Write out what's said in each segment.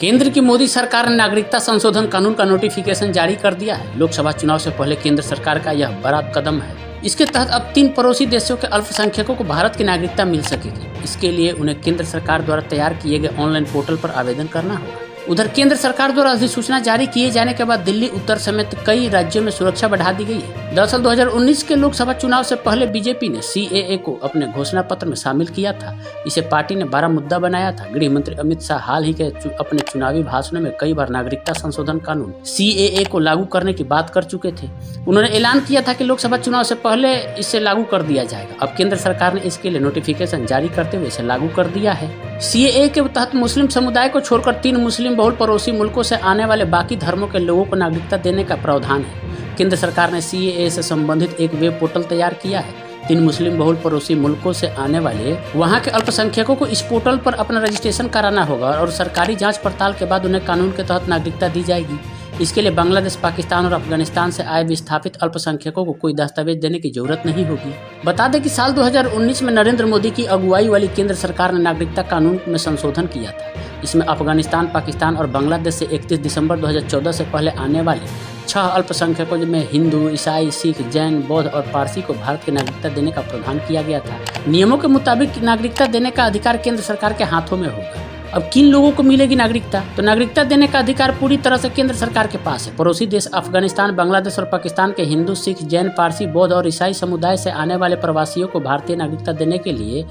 केंद्र की मोदी सरकार ने नागरिकता संशोधन कानून का नोटिफिकेशन जारी कर दिया है। लोकसभा चुनाव से पहले केंद्र सरकार का यह बड़ा कदम है। इसके तहत अब 3 पड़ोसी देशों के अल्पसंख्यकों को भारत की नागरिकता मिल सकेगी। इसके लिए उन्हें केंद्र सरकार द्वारा तैयार किए गए ऑनलाइन पोर्टल पर आवेदन करना होगा। उधर केंद्र सरकार द्वारा अधिसूचना जारी किए जाने के बाद दिल्ली, उत्तर समेत कई राज्यों में सुरक्षा बढ़ा दी गई है। दरअसल 2019 के लोकसभा चुनाव से पहले बीजेपी ने CAA को अपने घोषणा पत्र में शामिल किया था। इसे पार्टी ने बड़ा मुद्दा बनाया था। गृह मंत्री अमित शाह हाल ही के अपने चुनावी भाषणों में कई बार नागरिकता संशोधन कानून CAA को लागू करने की बात कर चुके थे। उन्होंने ऐलान किया था कि लोकसभा चुनाव से पहले इसे लागू कर दिया जाएगा। अब केंद्र सरकार ने इसके लिए नोटिफिकेशन जारी करते हुए इसे लागू कर दिया है। CAA के तहत मुस्लिम समुदाय को छोड़कर 3 मुस्लिम बहुल पड़ोसी मुल्कों से आने वाले बाकी धर्मों के लोगों को नागरिकता देने का प्रावधान है। केंद्र सरकार ने CAA से संबंधित एक वेब पोर्टल तैयार किया है। 3 मुस्लिम बहुल पड़ोसी मुल्कों से आने वाले वहां के अल्पसंख्यकों को इस पोर्टल पर अपना रजिस्ट्रेशन कराना होगा और सरकारी जांच पड़ताल के बाद उन्हें कानून के तहत नागरिकता दी जाएगी। इसके लिए बांग्लादेश, पाकिस्तान और अफगानिस्तान से आए विस्थापित अल्पसंख्यकों को कोई दस्तावेज देने की जरूरत नहीं होगी। बता दें कि साल 2019 में नरेंद्र मोदी की अगुवाई वाली केंद्र सरकार ने नागरिकता कानून में संशोधन किया था। इसमें अफगानिस्तान, पाकिस्तान और बांग्लादेश से 31 दिसंबर 2014 से पहले आने वाले 6 अल्पसंख्यकों में हिंदू, ईसाई, सिख, जैन, बौद्ध और पारसी को भारत की नागरिकता देने का प्रावधान किया गया था। नियमों के मुताबिक नागरिकता देने का अधिकार केंद्र सरकार के हाथों में होगा। अब किन लोगों को मिलेगी नागरिकता? तो नागरिकता देने का अधिकार पूरी तरह से केंद्र सरकार के पास है। पड़ोसी देश अफगानिस्तान, बांग्लादेश और पाकिस्तान के हिंदू, सिख, जैन, पारसी, बौद्ध और ईसाई समुदाय से आने वाले प्रवासियों को भारतीय नागरिकता देने के लिए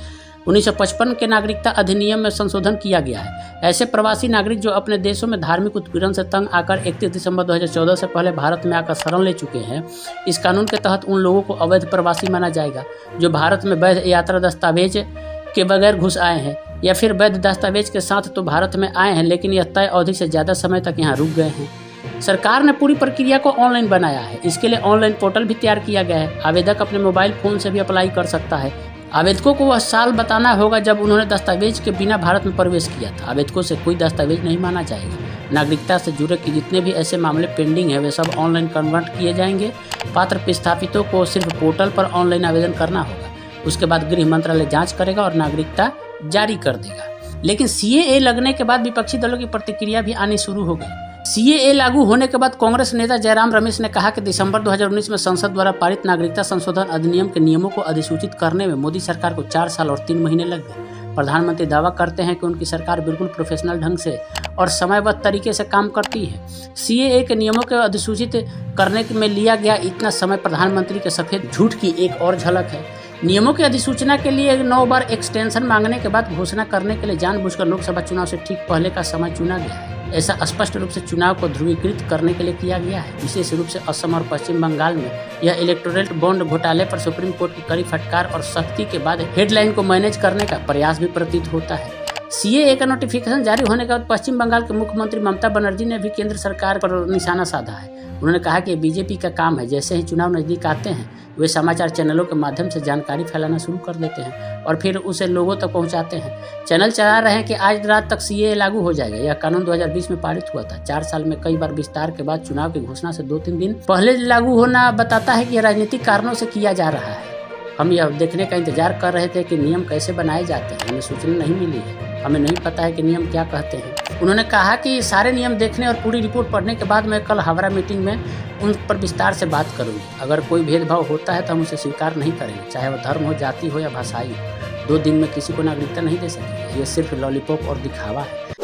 1955 के नागरिकता अधिनियम में संशोधन किया गया है। ऐसे प्रवासी नागरिक जो अपने देशों में धार्मिक उत्पीड़न से तंग आकर 31 दिसंबर 2014 से पहले भारत में आकर शरण ले चुके हैं, इस कानून के तहत उन लोगों को अवैध प्रवासी माना जाएगा जो भारत में वैध यात्रा दस्तावेज के बगैर घुस आए हैं या फिर वैध दस्तावेज के साथ तो भारत में आए हैं लेकिन यह तय अवधि से ज़्यादा समय तक यहाँ रुक गए हैं। सरकार ने पूरी प्रक्रिया को ऑनलाइन बनाया है। इसके लिए ऑनलाइन पोर्टल भी तैयार किया गया है। आवेदक अपने मोबाइल फ़ोन से भी अप्लाई कर सकता है। आवेदकों को वह साल बताना होगा जब उन्होंने दस्तावेज के बिना भारत में प्रवेश किया था। आवेदकों से कोई दस्तावेज नहीं माना जाएगा। नागरिकता से जुड़े जितने भी ऐसे मामले पेंडिंग है वे सब ऑनलाइन कन्वर्ट किए जाएंगे। पात्र विस्थापितों को सिर्फ पोर्टल पर ऑनलाइन आवेदन करना होगा। उसके बाद गृह मंत्रालय जांच करेगा और नागरिकता जारी कर देगा। लेकिन CAA लगने के बाद विपक्षी दलों की प्रतिक्रिया भी आनी शुरू हो गई। CAA लागू होने के बाद कांग्रेस नेता जयराम रमेश ने कहा कि दिसंबर 2019 में संसद द्वारा पारित नागरिकता संशोधन अधिनियम के नियमों को अधिसूचित करने में मोदी सरकार को 4 साल और 3 महीने लग गए। प्रधानमंत्री दावा करते हैं कि उनकी सरकार बिल्कुल प्रोफेशनल ढंग से और समयबद्ध तरीके से काम करती है। CAA के नियमों को अधिसूचित करने में लिया गया इतना समय प्रधानमंत्री के सफेद झूठ की एक और झलक है। नियमों की अधिसूचना के लिए 9 बार एक्सटेंशन मांगने के बाद घोषणा करने के लिए जानबूझकर लोकसभा चुनाव से ठीक पहले का समय चुना गया है। ऐसा स्पष्ट रूप से चुनाव को ध्रुवीकृत करने के लिए किया गया है। विशेष रूप से असम और पश्चिम बंगाल में यह इलेक्टोरल बॉन्ड घोटाले पर सुप्रीम कोर्ट की कड़ी फटकार और सख्ती के बाद हेडलाइन को मैनेज करने का प्रयास भी प्रतीत होता है। CAA का नोटिफिकेशन जारी होने के बाद पश्चिम बंगाल के मुख्यमंत्री ममता बनर्जी ने भी केंद्र सरकार पर निशाना साधा है। उन्होंने कहा कि बीजेपी का काम है जैसे ही चुनाव नजदीक आते हैं वे समाचार चैनलों के माध्यम से जानकारी फैलाना शुरू कर देते हैं और फिर उसे लोगों तक पहुंचाते हैं। चैनल चला रहे हैं कि आज रात तक CAA लागू हो जाएगा। यह कानून 2020 में पारित हुआ था। 4 साल में कई बार विस्तार के बाद चुनाव की घोषणा से 2-3 दिन पहले लागू होना बताता है कि यह राजनीतिक कारणों से किया जा रहा है। हम यह देखने का इंतजार कर रहे थे कि नियम कैसे बनाए जाते हैं। हमें सूचना नहीं मिली है। हमें नहीं पता है कि नियम क्या कहते हैं। उन्होंने कहा कि सारे नियम देखने और पूरी रिपोर्ट पढ़ने के बाद मैं कल हावड़ा मीटिंग में उन पर विस्तार से बात करूंगी। अगर कोई भेदभाव होता है तो हम उसे स्वीकार नहीं करेंगे, चाहे वह धर्म हो, जाति हो या भाषाई हो। 2 दिन में किसी को नागरिकता नहीं दे सकेंगे। ये सिर्फ लॉलीपॉप और दिखावा है।